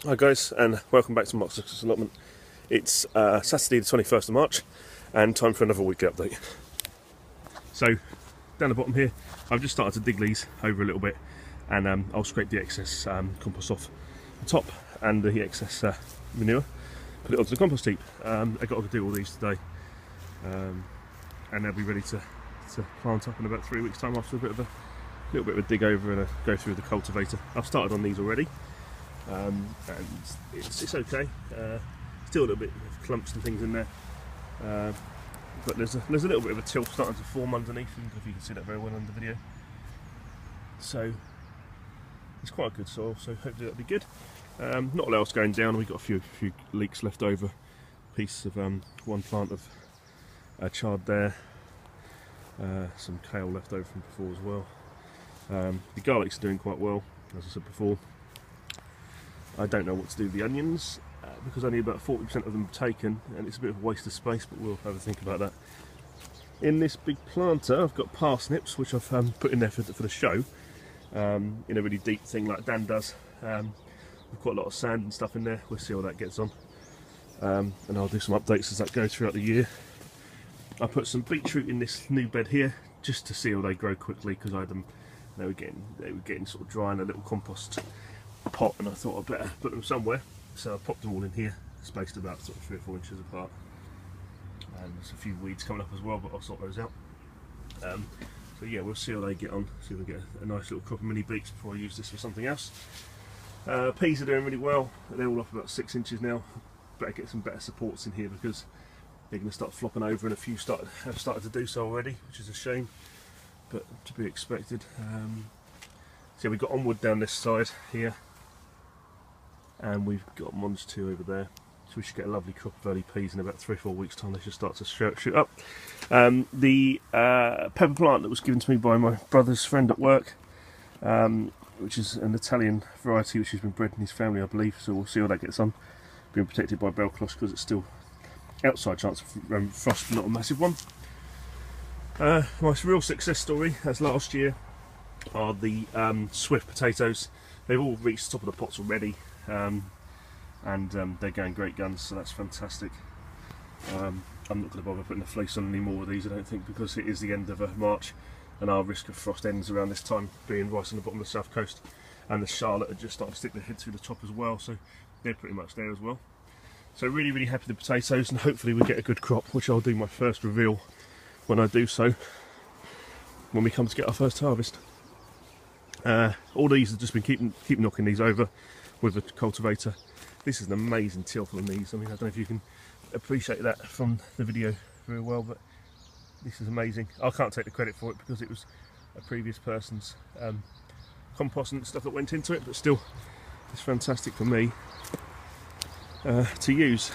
Hi guys, and welcome back to Mark's Success Allotment. It's Saturday the 21st of March and time for another weekly update. So down the bottom here I've just started to dig these over a little bit, and I'll scrape the excess compost off the top and the excess manure, put it onto the compost heap. I've got to do all these today, and they'll be ready to plant up in about 3 weeks time after a little bit of a dig over and a go through the cultivator. I've started on these already. And it's okay. Still a little bit of clumps and things in there, but there's a little bit of a tilth starting to form underneath. I don't know if you can see that very well on the video. So it's quite a good soil, so hopefully that'll be good. Not a lot else going down. We've got a few leeks left over. Piece of one plant of chard there. Some kale left over from before as well. The garlics are doing quite well, as I said before. I don't know what to do with the onions because only about 40% of them are taken, and it's a bit of a waste of space, but we'll have a think about that. In this big planter I've got parsnips, which I've put in there for the show, in a really deep thing like Dan does. We've got a lot of sand and stuff in there. We'll see how that gets on, and I'll do some updates as that goes throughout the year. I put some beetroot in this new bed here just to see how they grow quickly, because I had them, they were getting sort of dry in a little compost pot, and I thought I'd better put them somewhere, so I popped them all in here, spaced about sort of 3 or 4 inches apart. And there's a few weeds coming up as well, but I'll sort those out. So yeah, we'll see how they get on, see if we get a nice little crop of mini beets before I use this for something else. Peas are doing really well. They're all up about 6 inches now. Better get some better supports in here because they're going to start flopping over, and a few have started to do so already, which is a shame, but to be expected. So we've got onward down this side here, and we've got ones too over there, so we should get a lovely crop of early peas in about 3 or 4 weeks time. They should start to shoot up. The pepper plant that was given to me by my brother's friend at work, which is an Italian variety which has been bred in his family I believe, so we'll see how that gets on. Being protected by bell cloth because it's still outside chance of frost, but not a massive one. My real success story, as last year, are the Swift potatoes. They've all reached the top of the pots already, and they're going great guns, so that's fantastic. I'm not going to bother putting a fleece on any more of these, I don't think, because it is the end of March and our risk of frost ends around this time, being right on the bottom of the south coast. And the Charlotte are just starting to stick their head through the top as well, so they're pretty much there as well. So really happy with the potatoes, and hopefully we get a good crop, which I'll do my first reveal when I do so, when we come to get our first harvest. All these have just been keep knocking these over with the cultivator. This is an amazing tilth on these. I mean, I don't know if you can appreciate that from the video very well, but this is amazing. I can't take the credit for it because it was a previous person's compost and stuff that went into it, but still, it's fantastic for me to use.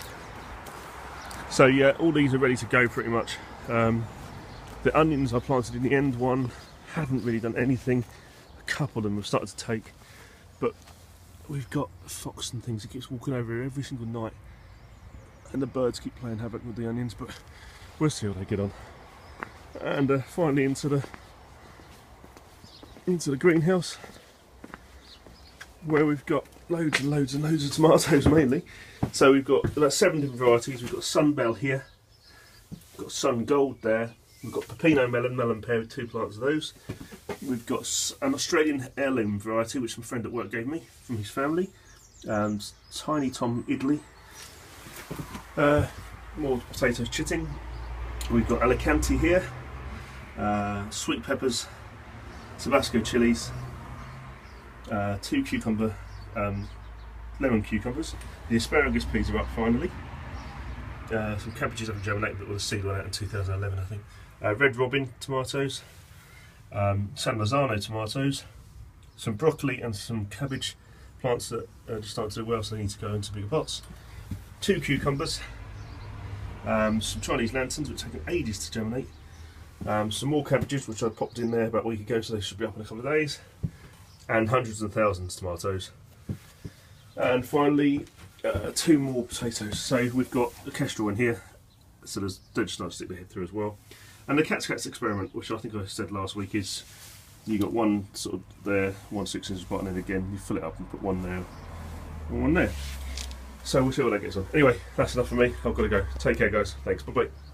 So yeah, all these are ready to go pretty much. The onions I planted in the end one hadn't really done anything. A couple of them have started to take, but we've got a fox and things that keeps walking over here every single night, and the birds keep playing havoc with the onions, but we'll see how they get on. And finally into the greenhouse, where we've got loads and loads and loads of tomatoes mainly. So we've got about 7 different varieties. We've got Sunbell here, we've got Sun Gold there, we've got Pepino melon pear with 2 plants of those. We've got an Australian heirloom variety which my friend at work gave me from his family, Tiny Tom Idley. More potatoes chitting. We've got Alicante here, sweet peppers, Tabasco chilies, 2 cucumber, lemon cucumbers. The asparagus peas are up finally. Some cabbages haven't germinated, but with a seed went out in 2011 I think. Red Robin tomatoes, San Lozano tomatoes, some broccoli and some cabbage plants that are just starting to do well, so they need to go into bigger pots. 2 cucumbers, some Chinese lanterns which taken ages to germinate, some more cabbages which I popped in there about a week ago, so they should be up in a couple of days, and hundreds of thousands of tomatoes. And finally 2 more potatoes. So we've got the Kestrel in here, so they're just starting to stick their head through as well. And the Cat's experiment, which I think I said last week, is you got one sort of there, 1 6 inches apart, and then again you fill it up and put one there, and one there. So we'll see what that gets on. Anyway, that's enough for me. I've got to go. Take care, guys. Thanks. Bye bye.